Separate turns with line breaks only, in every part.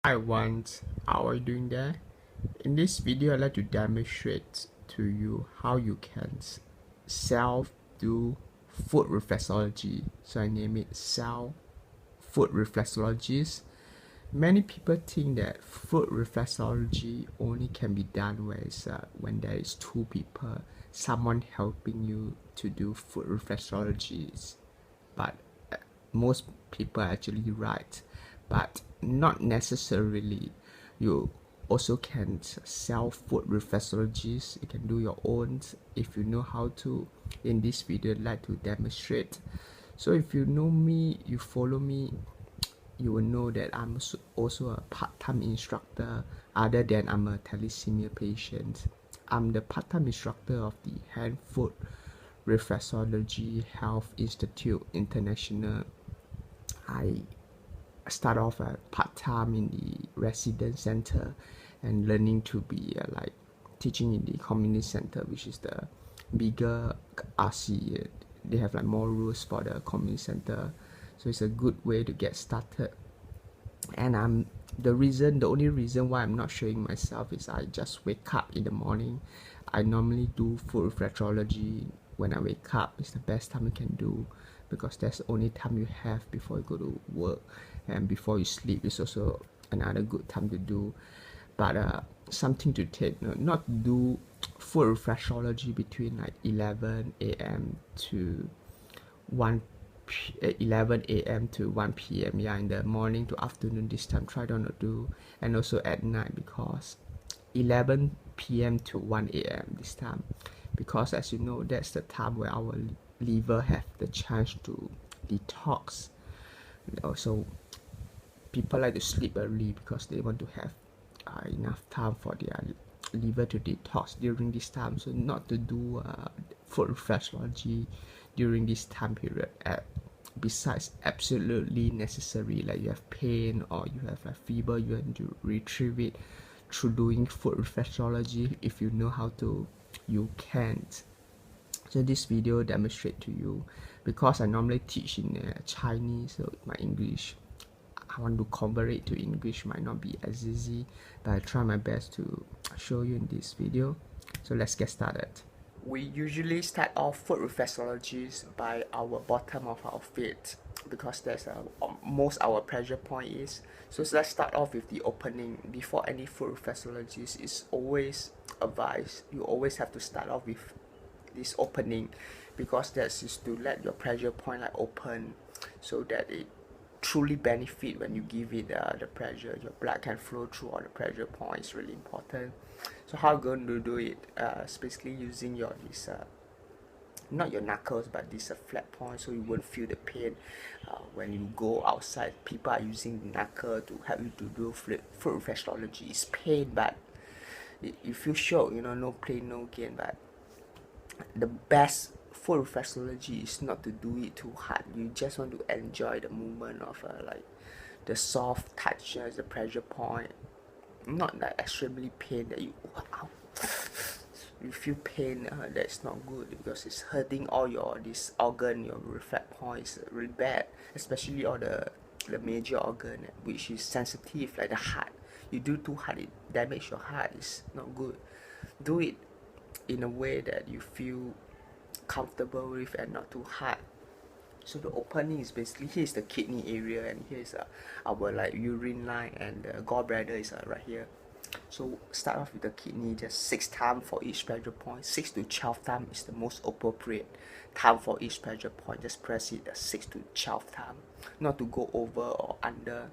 Hi everyone, how are you doing there? In this video, I'd like to demonstrate to you how you can self-do foot reflexology. So I name it self foot reflexologies. Many people think that foot reflexology only can be done when there is two people, someone helping you to do foot reflexologies. But most people are actually right, but not necessarily. You also can self foot reflexologies. You can do your own if you know how to. In this video, I'd like to demonstrate. So if you know me, you follow me, you will know that I'm also a part-time instructor. Other than I'm a thalassemia patient, I'm the part-time instructor of the Hand Foot Reflexology Health Institute International. I start off part-time in the residence center and learning to be like teaching in the community center, which is the bigger RC. They have like more rules for the community center, so it's a good way to get started. And the only reason why I'm not showing myself is I just wake up in the morning. I normally do foot reflexology when I wake up. It's the best time you can do, because that's the only time you have before you go to work, and before you sleep is also another good time to do. But something to take note, not do foot reflexology between like 11 a.m. to 1 11 a.m. to 1 p.m. Yeah, in the morning to afternoon, this time try not to do, and also at night, because 11 p.m. to 1 a.m. this time, because as you know, that's the time where our liver have the chance to detox. Also, people like to sleep early because they want to have enough time for their liver to detox during this time. So not to do foot reflexology during this time period, besides absolutely necessary, like you have pain or you have a fever, you want to retrieve it through doing foot reflexology. If you know how to, you can't. So this video demonstrate to you, because I normally teach in Chinese, so my English, I want to convert it to English, might not be as easy, but I try my best to show you in this video. So let's get started. We usually start off foot reflexologies by our bottom of our feet, because that's most our pressure point is. So let's start off with the opening. Before any foot reflexologies, is always advised, you always have to start off with this opening, because that is to let your pressure point like open, so that it truly benefit when you give it the pressure. Your blood can flow through all the pressure points. Really important. So how you're going to do it? Basically using your this not your knuckles, but this flat point, so you won't feel the pain when you go outside. People are using the knuckle to help you to do foot reflexology. It's pain, but you feel sure, no pain, no gain. But the best for reflexology is not to do it too hard. You just want to enjoy the movement of like the soft touches, the pressure point, not like extremely pain that you wow, you feel pain. That's not good, because it's hurting all your this organ. Your reflex point is really bad, especially all the major organ which is sensitive, like the heart. You do too hard, it damage your heart. It's not good. Do it in a way that you feel comfortable with and not too hard. So the opening is basically, here's the kidney area, and here's our like urine line, and the gallbladder is right here. So start off with the kidney, just 6 times for each pressure point. 6 to 12 times is the most appropriate time for each pressure point. Just press it 6 to 12 times, not to go over or under.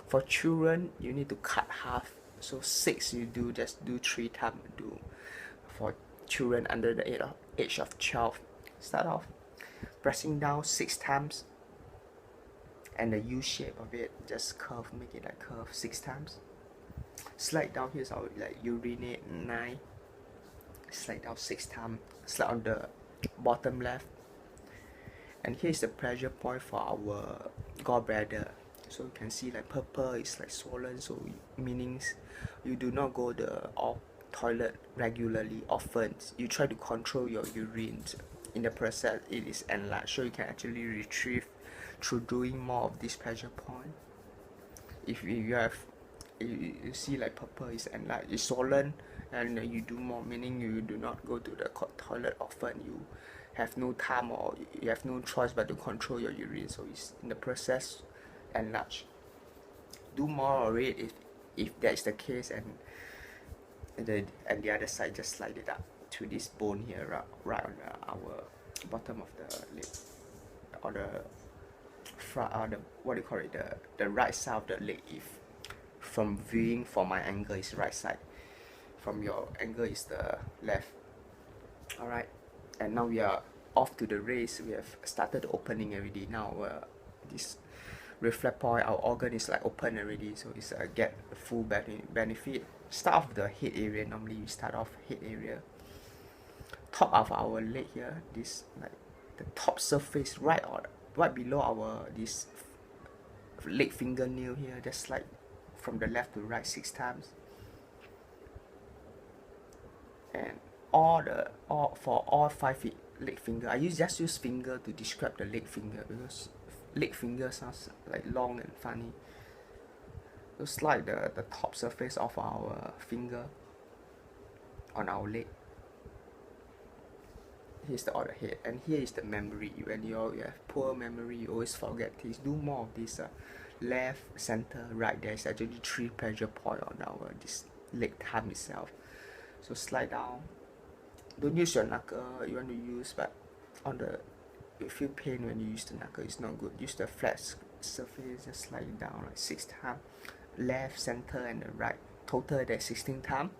For children, you need to cut half. So 6 you do, just do 3 times do. For children under the age of 12, start off pressing down 6 times, and the U shape of it, just curve, make it like curve 6 times. Slide down, here's our like urinate 9. Slide down 6 times, slide on the bottom left, and here's the pressure point for our gallbladder. So you can see like purple is like swollen, so meanings you do not go the toilet regularly often. You try to control your urine. In the process, it is enlarged, so you can actually retrieve through doing more of this pressure point. If you have you see like purple is enlarged, it's swollen, and you do more, meaning you do not go to the toilet often, you have no time or you have no choice but to control your urine, so it's in the process enlarged. Do more of it if that is the case, and the other side, just slide it up to this bone here, right on our bottom of the leg, or the front, or the, what do you call it, the right side of the leg. If from viewing from my angle is right side, from your angle is the left. All right, and now we are off to the race. We have started opening already. Now this reflex point, our organ is like open already, so it's get the full benefit. Start off the head area. Normally we start off head area, top of our leg here, this like the top surface, right below our this leg fingernail here. Just slide from the left to right 6 times, and for all 5 feet leg finger. I just use finger to describe the leg finger, because leg finger sounds like long and funny. So slide the top surface of our finger on our leg. Here's the other head, and here is the memory. When you have poor memory, you always forget things. Do more of this. Left, center, right. There's actually 3 pressure point on our this leg thumb itself. So slide down. Don't use your knuckle. You want to use, but on the, you feel pain when you use the knuckle. It's not good. Use the flat surface. Just slide it down like 6 times. Left, center, and the right. Total that's 16 times.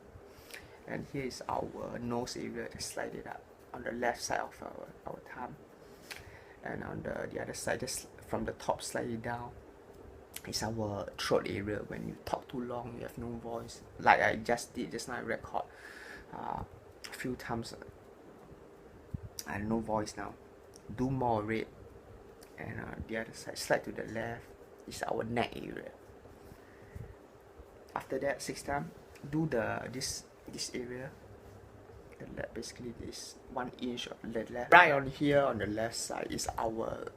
And here is our nose area. Just slide it up on the left side of our thumb, and on the other side, just from the top slide it down, is our throat area. When you talk too long, you have no voice, like I just did just now. I record a few times, I have no voice now. Do more of it. And the other side, slide to the left, is our neck area. After that, 6 times, do this area. Basically this 1 inch of the left. Right on here on the left side is our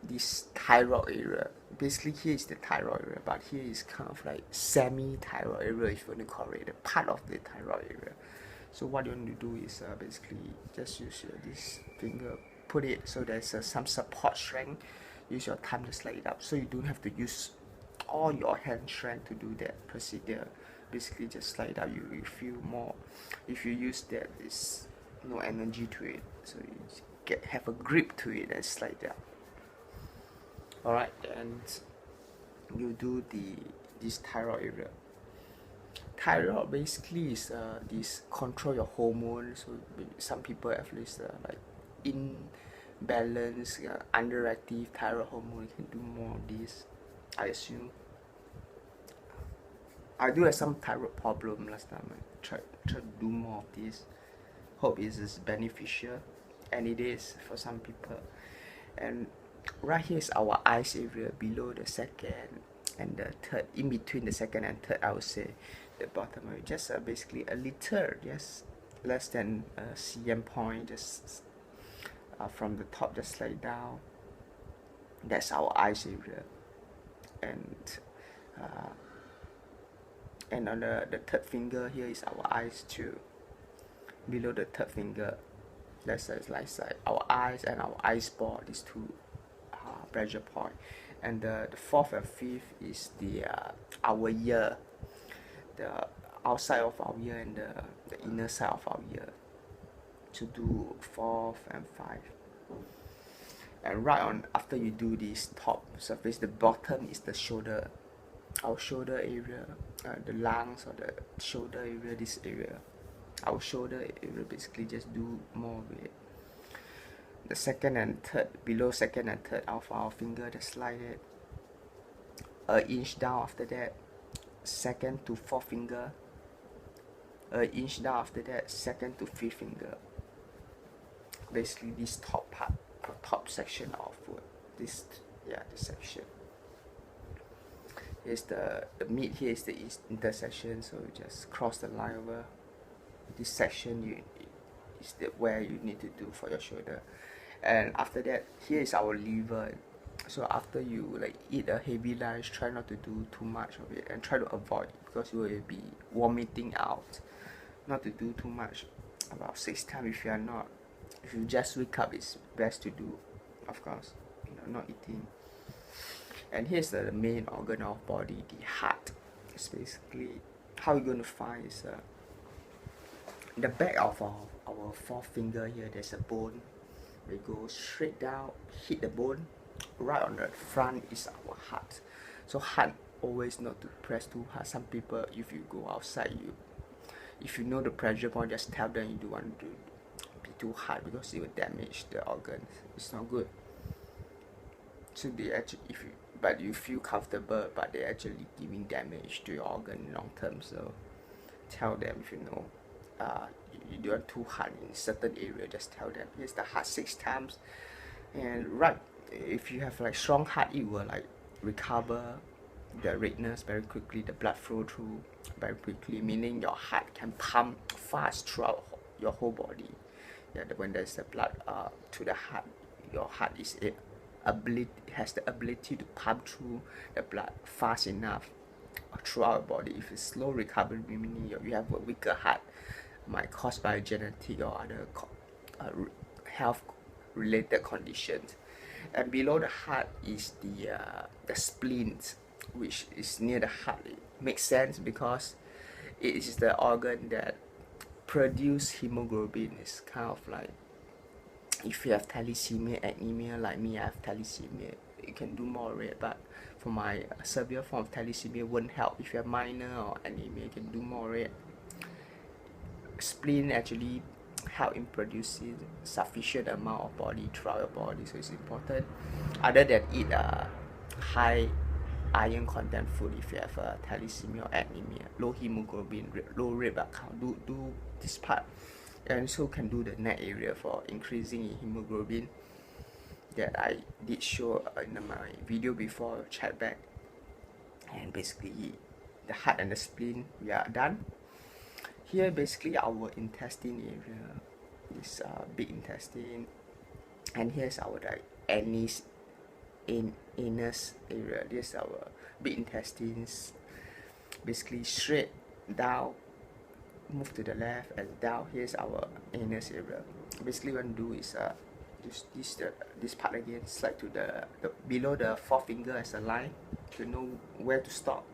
this thyroid area. Basically here is the thyroid area, but here is kind of like semi-thyroid area, if you want to call it, a part of the thyroid area. So what you want to do is basically just use this finger, put it so there's some support strength. Use your thumb to slide it up, so you don't have to use all your hand strength to do that procedure. Basically just slide out. You feel more. If you use that, there's no energy to it, so you have a grip to it and slide down. Alright, and you do this thyroid area. Thyroid basically is this control your hormones. So some people have this like imbalance, underactive thyroid hormone. You can do more of this, I assume. I do have some thyroid problem last time. I tried to do more of this. Hope it is beneficial, and it is for some people. And right here is our eyes area, below the second and the third, in between the second and third, I would say the bottom area. Just basically a little, just less than a cm point. Just from the top, just slide down. That's our eyes area, and on the third finger here is our eyes too. Below the third finger, that's the right side, our eyes and our eyes ball, these 2 pressure point. And the 4th and 5th is our ear, the outside of our ear and the inner side of our ear. To do 4th and 5th. And right on after you do this top surface, the bottom is the shoulder, our shoulder area, the lungs or the shoulder area, this area, our shoulder area. Basically just do more of it. The second and third, below second and third of our finger, just slide it 1 inch down. After that, 2nd to 4th finger, 1 inch down. After that, 2nd to 5th finger. Basically this top part, top section of this section. Here's the mid, here is the intersection, so you just cross the line over. This section is where you need to do for your shoulder. And after that, here is our liver. So after you like eat a heavy lunch, try not to do too much of it and try to avoid, because you will be vomiting out. Not to do too much, about 6 times. If you are not, if you just wake up, it's best to do, of course, not eating. And here's the main organ of body, the heart. It's basically how you're going to find is the back of our forefinger here. There's a bone. We go straight down, hit the bone. Right on the front is our heart. So heart always not to press too hard. Some people, if you go outside, if you know the pressure point, just tell them you don't want to be too hard, because it will damage the organs. It's not good. So they actually, but you feel comfortable, but they're actually giving damage to your organ in long term. So tell them, if you know you don't want too hard in certain area, just tell them here's the heart 6 times. And right, if you have like strong heart, it will like recover the redness very quickly, the blood flow through very quickly, meaning your heart can pump fast throughout your whole body. Yeah, when there's the blood to the heart, your heart has the ability to pump through the blood fast enough throughout your body. If it's slow recovery, meaning you have a weaker heart, might caused by genetic or other health related conditions. And below the heart is the spleen, which is near the heart. It makes sense because it is the organ that produce hemoglobin. It's kind of like, if you have thalassemia, anemia, like me, I have thalassemia, you can do more red. But for my severe form of thalassemia, won't help. If you have minor or anemia, you can do more red. Spleen actually help in producing sufficient amount of body throughout your body, so it's important. Other than eat high iron content food, if you have thalassemia or anemia, low hemoglobin, low red blood count, do this part. And also can do the neck area for increasing in hemoglobin that I did show in my video before. Check back. And basically the heart and the spleen, we are done. Here basically our intestine area, this big intestine, and here's our like anus area. This is our big intestines. Basically straight down, move to the left and down. Here's our anus area. Basically what you do is this part again, slide to the below the forefinger as a line to know where to stop.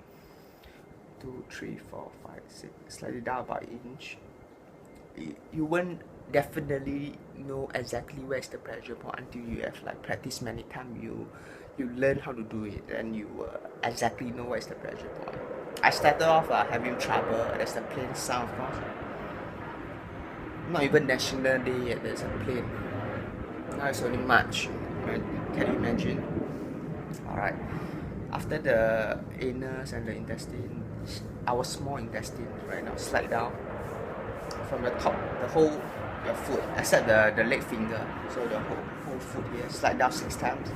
2, 3, 4, 5, 6. Slide it down about an inch. You won't definitely know exactly where's the pressure point until you have like practiced many times. You learn how to do it, and you exactly know where's the pressure point. I started off having trouble. There's a plane sound, of course. Not even National Day yet, there's a plane. Now it's only March. Can you imagine? Alright. After the anus and the intestine, our small intestine right now, slide down from the top, the whole your foot, except the leg finger. So the whole foot here, slide down 6 times.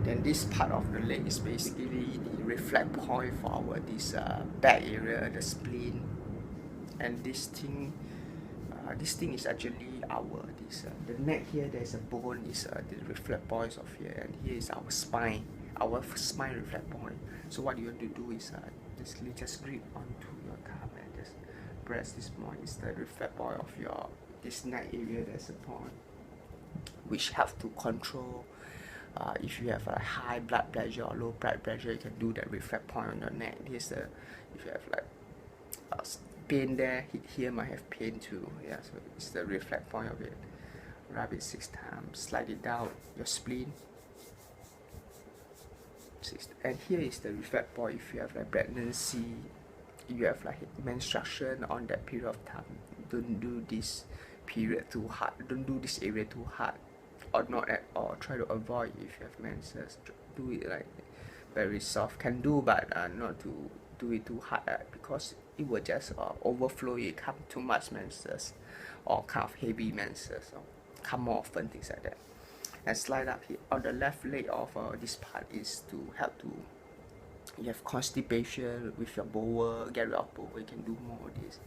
Then this part of the leg is basically the reflex point for our back area, the spleen. And this thing is actually our the neck here. There's a bone, is the reflex points of here, and here is our spine reflex point. So what you want to do is just grip onto your thumb and just press this point. Is the reflex point of your this neck area. There's a point which helps to control if you have a high blood pressure or low blood pressure. You can do that reflex point on your neck. Here's the, if you have like pain there, here might have pain too. Yeah, so it's the reflex point of it. Rub it 6 times, slide it down your spleen. And here is the reflex point if you have like pregnancy, you have like menstruation on that period of time. Don't do this period too hard, don't do this area too hard, or not at all. Try to avoid. If you have menses, do it like very soft, can do, but not to do it too hard, because it will just overflow. It come too much menses, or kind of heavy menses, or come more often, things like that. And slide up here on the left leg of this part is to help to, you have constipation with your bowel, get rid of bowel, you can do more of this.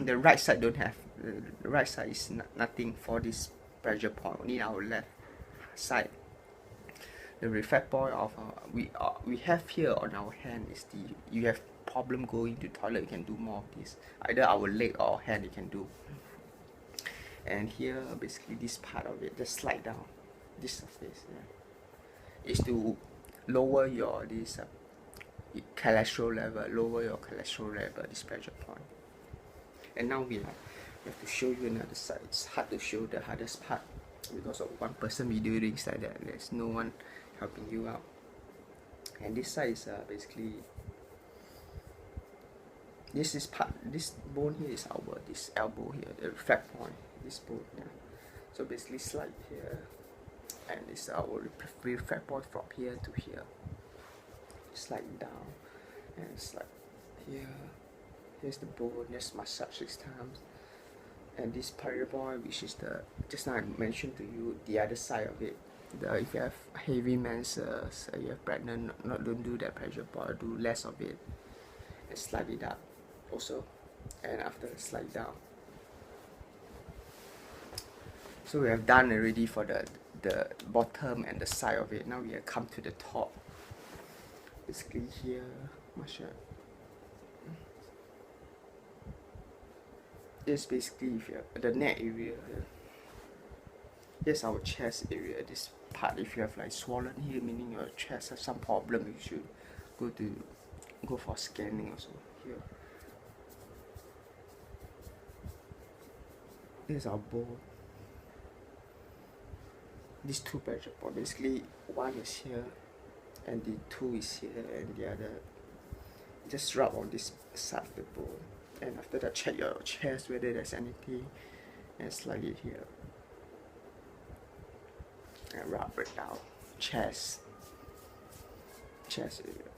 the right side don't have, the right side is nothing for this pressure point, only our left side. The reflex point of we have here on our hand is you have problem going to toilet, you can do more of this, either our leg or hand you can do. And here basically this part of it, just slide down this surface, is to lower your cholesterol level, this pressure point. And now we have to show you another side. It's hard to show the hardest part because of one person video things like that. There's no one helping you out. And this side is basically this bone here is this elbow here, the reflex point, this bone here. So basically slide here, and this is our reflex point from here to here. Slide down and slide here. Here's the bone, just massage 6 times. And this pressure point, which is just now I mentioned to you, the other side of it. If you have heavy menses, you have pregnant, don't do that pressure point, do less of it. And slide it up also. And after slide down. So we have done already for the bottom and the side of it. Now we have come to the top. Basically here, this basically if you have the neck area here. Here's our chest area. This part, if you have like swollen here, meaning your chest has some problem, you should go for scanning also. Here, here's our bone. These two pressure points, basically one is here and the 2 is here, and the other just rub on this side of the bone. And after that, check your chest whether there's anything, and slide it here and rub it down. Chest area.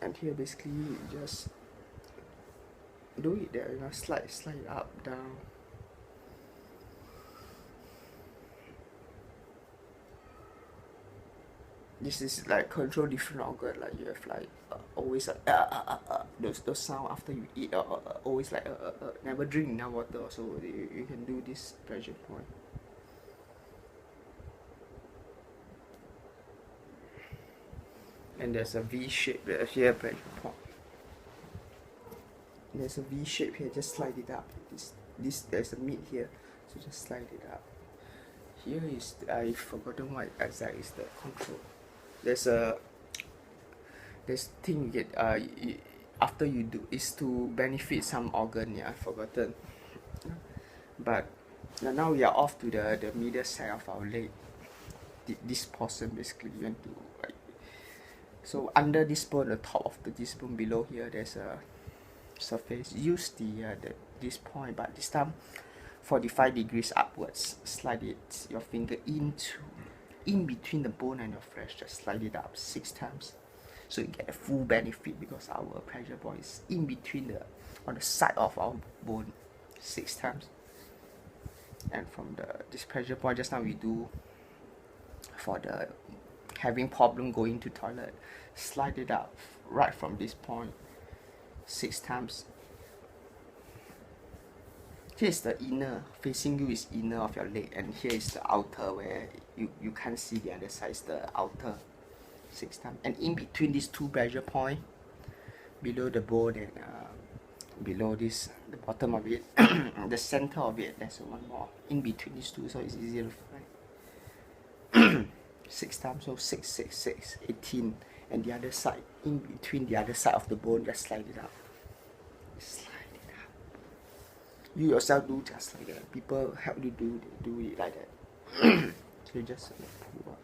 And here basically you just do it there, slide up, down. This is like control different organ, like you have like always those sound after you eat, always like never drink enough water, so you can do this pressure point. And there's a V shape here, pressure point. There's a V shape here, just slide it up. There's a mid here, so just slide it up. Here is I've forgotten what exactly is the control. There's thing you get after you do is to benefit some organ. I've forgotten. But now we are off to the middle side of our leg. This portion basically you want to so under this bone, the top of this bone below here, there's a surface. Use this point, but this time 45 degrees upwards. Slide your finger in between the bone and your flesh. Just slide it up 6 times, so you get a full benefit, because our pressure point is in between on the side of our bone 6 times. And from this pressure point, just now we do for the having problem going to toilet, slide it up right from this point 6 times. Here is the inner, facing you is inner of your leg, and here is the outer where you can't see the other side, is the outer 6 times. And in between these 2 pressure points, below the bone and below this, the bottom of it, the center of it, there's one more in between these 2, so it's easier to find. 6 times, so 6, 6, 6, 18. And the other side, in between the other side of the bone, just slide it up. Slide it up. You yourself do just like that. People help you do it like that. So you just pull up.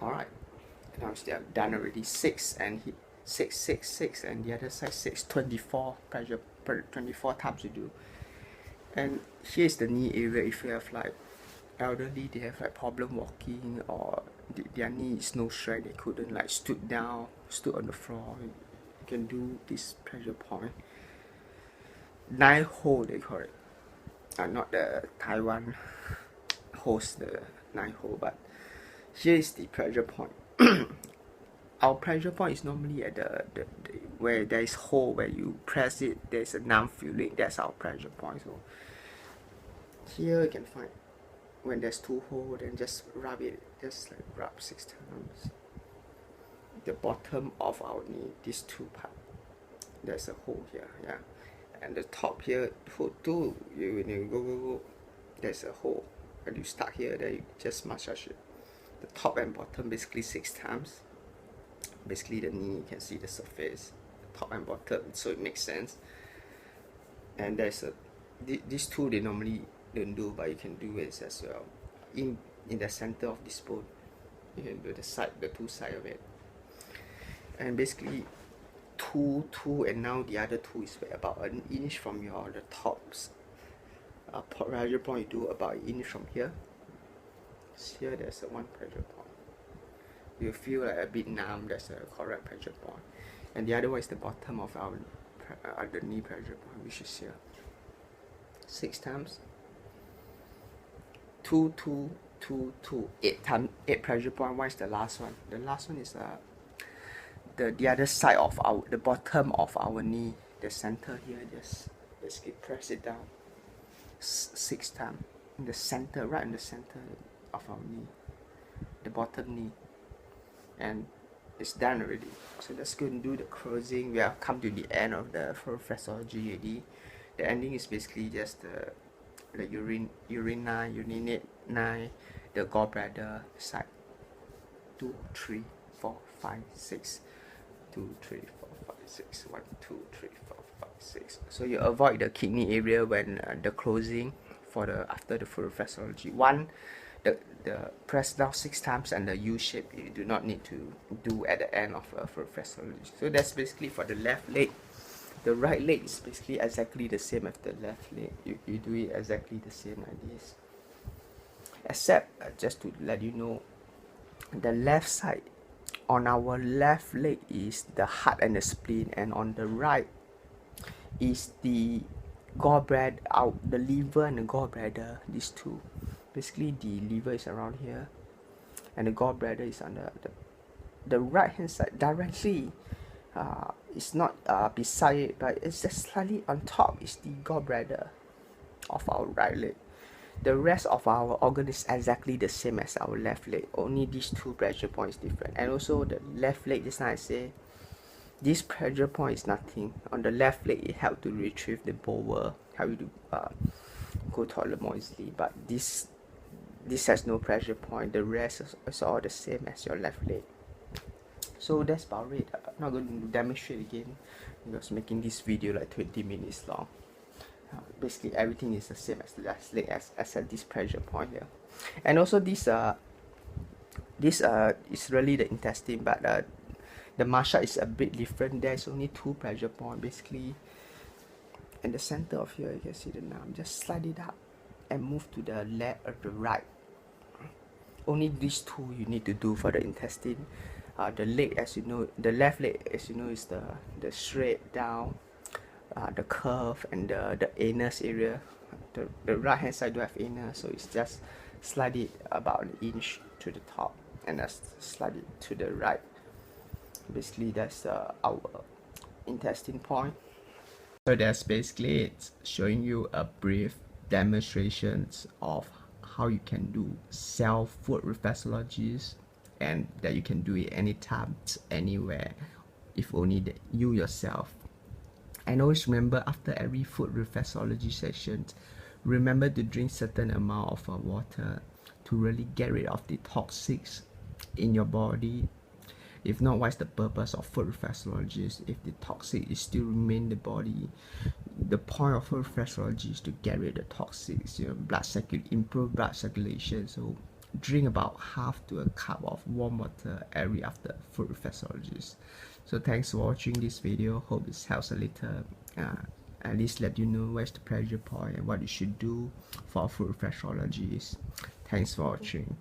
Alright. Now we have done already 6 and hit 6, 6, 6, and the other side 6, 24 pressure, 24 times you do. And here's the knee area. If you have like elderly, they have like problem walking, or their knee is no strength, they couldn't like stood on the floor, you can do this pressure point. 9 hole they call it, not the Taiwan host, the 9 hole, but here is the pressure point. Our pressure point is normally at where there is hole where you press it, there's a numb feeling. That's our pressure point. So here you can find when there's two holes, then just rub it, just like rub 6 times. The bottom of our knee, these two parts, there's a hole here, yeah, and the top here, hole too. When you go, there's a hole. When you start here, then you just massage it. The top and bottom basically 6 times. Basically the knee, you can see the surface, top and bottom, so it makes sense. And there's these two they normally don't do, but you can do it as well. In the center of this bone, you can do the two sides of it. And basically two, and now the other two is about an inch from the tops. Pressure point you do about an inch from here. Here there's one pressure point. You feel like a bit numb, that's a correct pressure point. And the other one is the bottom of our the knee pressure point, which is here. 6 times. 2, 2, 2, 2. 8 times, 8 pressure point. What is the last one? The last one is the other side of the bottom of our knee, the center here. Just basically press it down 6 times in the center, right in the center of our knee, the bottom knee. And it's done already. So let's go and do the closing. We have come to the end of the reflexology already. The ending is basically just the urinate 9, the gallbladder side 2, 3, 4, 5, 6. 2, 3, 4, 5, 6. 1, 2, 3, 4, 5, 6. So you avoid the kidney area when the closing for the after the full reflexology. The press down 6 times, and the U shape you do not need to do at the end of full reflexology. So that's basically for the left leg. The right leg is basically exactly the same as the left leg. You do it exactly the same like this. Except just to let you know, the left side on our left leg is the heart and the spleen, and on the right is the gallbladder, the liver and the gallbladder, these two. Basically the liver is around here and the gallbladder is on the right hand side directly. It's not beside it, but it's just slightly on top is the gallbladder of our right leg. The rest of our organ is exactly the same as our left leg, only these two pressure points different. And also the left leg, just now I say this pressure point is nothing. On the left leg it helps to retrieve the bowel, help you to go toilet more easily, but this has no pressure point. The rest is all the same as your left leg. So that's about it. I'm not going to demonstrate again because making this video like 20 minutes long. Basically everything is the same as the left leg as at this pressure point here. And also this is really the intestine, but the masha is a bit different. There's only 2 pressure points basically. In the center of here you can see the numb. Just slide it up and move to the left or the right. Only these 2 you need to do for the intestine. The leg, as you know, the left leg, as you know, is the straight down, the curve, and the anus area. The right hand side do have anus, so it's just slide it about an inch to the top and just slide it to the right. Basically that's our intestine point. So that's basically it, showing you a brief demonstrations of how you can do self foot reflexologies, and that you can do it anytime, anywhere, if only that you yourself. And always remember, after every foot reflexology session, remember to drink certain amount of water to really get rid of the toxics in your body. If not, what's the purpose of foot reflexology? If the toxic is still remain in the body, the point of foot reflexology is to get rid of the toxics, improve blood circulation. So drink about half to a cup of warm water every after foot reflexologies. So thanks for watching this video. Hope this helps a little. At least let you know where's the pressure point and what you should do for foot reflexologies. Thanks for watching.